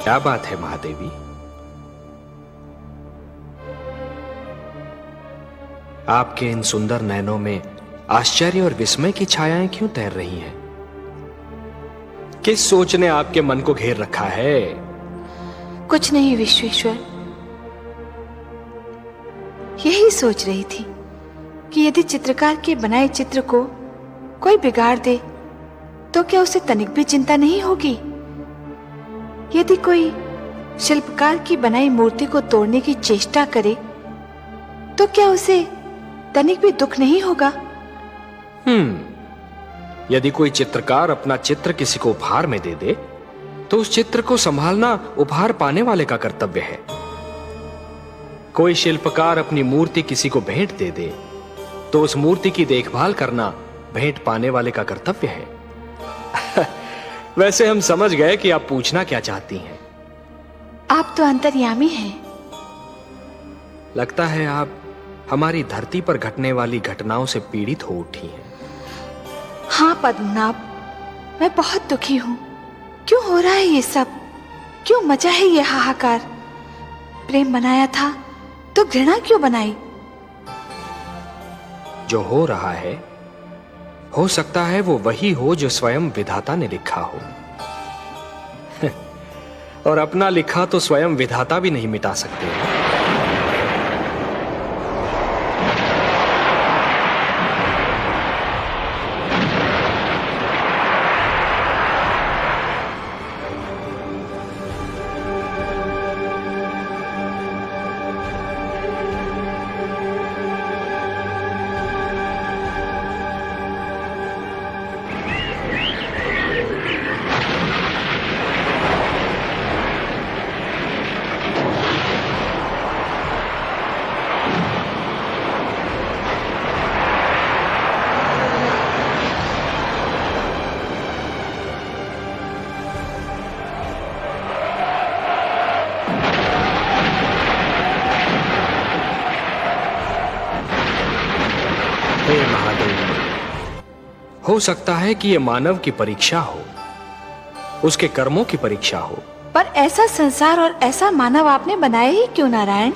क्या बात है महादेवी? आपके इन सुंदर नयनों में आश्चर्य और विस्मय की छायाएं क्यों तैर रही हैं? किस सोच ने आपके मन को घेर रखा है? कुछ नहीं विश्वेश्वर, यही सोच रही थी कि यदि चित्रकार के बनाए चित्र को कोई बिगाड़ दे तो क्या उसे तनिक भी चिंता नहीं होगी? यदि कोई शिल्पकार की बनाई मूर्ति को तोड़ने की चेष्टा करे तो क्या उसे तनिक भी दुख नहीं होगा? यदि कोई चित्रकार अपना चित्र किसी को उपहार में दे दे तो उस चित्र को संभालना उपहार पाने वाले का कर्तव्य है। कोई शिल्पकार अपनी मूर्ति किसी को भेंट दे दे तो उस मूर्ति की देखभाल करना भेंट पाने वाले का कर्तव्य है। वैसे हम समझ गए कि आप पूछना क्या चाहती हैं। आप तो अंतर्यामी हैं। लगता है आप हमारी धरती पर घटने वाली घटनाओं से पीड़ित हो उठी हैं। हाँ पद्मनाभ, मैं बहुत दुखी हूँ। क्यों हो रहा है ये सब? क्यों मचा है ये हाहाकार? प्रेम बनाया था तो घृणा क्यों बनाई? जो हो रहा है हो सकता है वो वही हो जो स्वयं विधाता ने लिखा हो। और अपना लिखा तो स्वयं विधाता भी नहीं मिटा सकते। हे महादेव, हो सकता है कि यह मानव की परीक्षा हो, उसके कर्मों की परीक्षा हो। पर ऐसा संसार और ऐसा मानव आपने बनाया ही क्यों नारायण,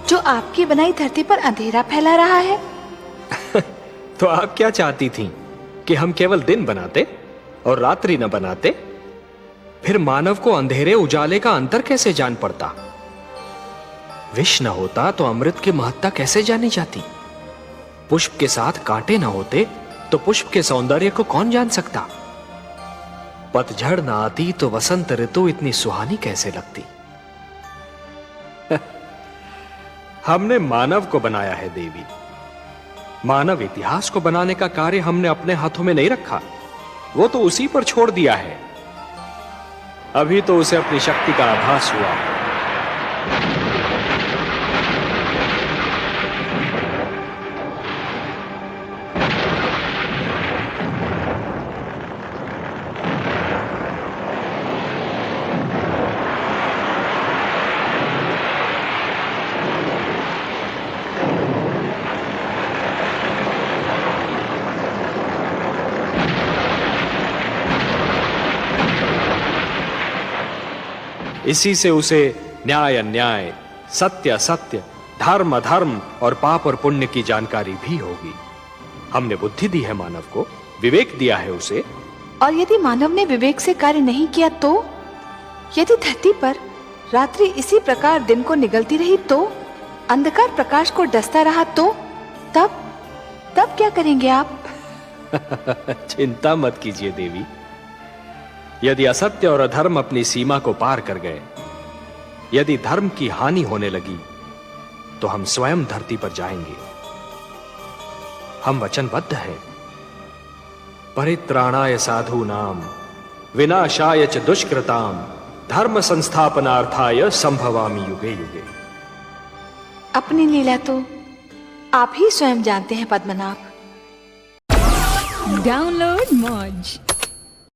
जो आपकी बनाई धरती पर अंधेरा फैला रहा है? तो आप क्या चाहती थीं कि हम केवल दिन बनाते और रात्रि न बनाते? फिर मानव को अंधेरे उजाले का अंतर कैसे जान पड़ता? विष न होता तो अमृत की महत्ता कैसे जानी जाती? पुष्प के साथ कांटे न होते तो पुष्प के सौंदर्य को कौन जान सकता? पतझड़ न आती तो वसंत ऋतु इतनी सुहानी कैसे लगती? हमने मानव को बनाया है देवी। मानव इतिहास को बनाने का कार्य हमने अपने हाथों में नहीं रखा, वो तो उसी पर छोड़ दिया है। अभी तो उसे अपनी शक्ति का आभास हुआ। इसी से उसे न्याय अन्याय, सत्य असत्य, धर्म अधर्म और पाप और पुण्य की जानकारी भी होगी। हमने बुद्धि दी है मानव को, विवेक दिया है उसे। और यदि मानव ने विवेक से कार्य नहीं किया तो? यदि धरती पर रात्रि इसी प्रकार दिन को निगलती रही तो? अंधकार प्रकाश को डसता रहा तो? तब क्या करेंगे आप? चिंता मत कीजिए देवी। यदि असत्य और अधर्म अपनी सीमा को पार कर गए, यदि धर्म की हानि होने लगी, तो हम स्वयं धरती पर जाएंगे। हम वचनबद्ध हैं। परित्राणाय साधूनाम विनाशाय च दुष्कृताम धर्म संस्थापनार्थाय संभवामि युगे युगे। अपनी लीला तो आप ही स्वयं जानते हैं पद्मनाभ। डाउनलोड मौज।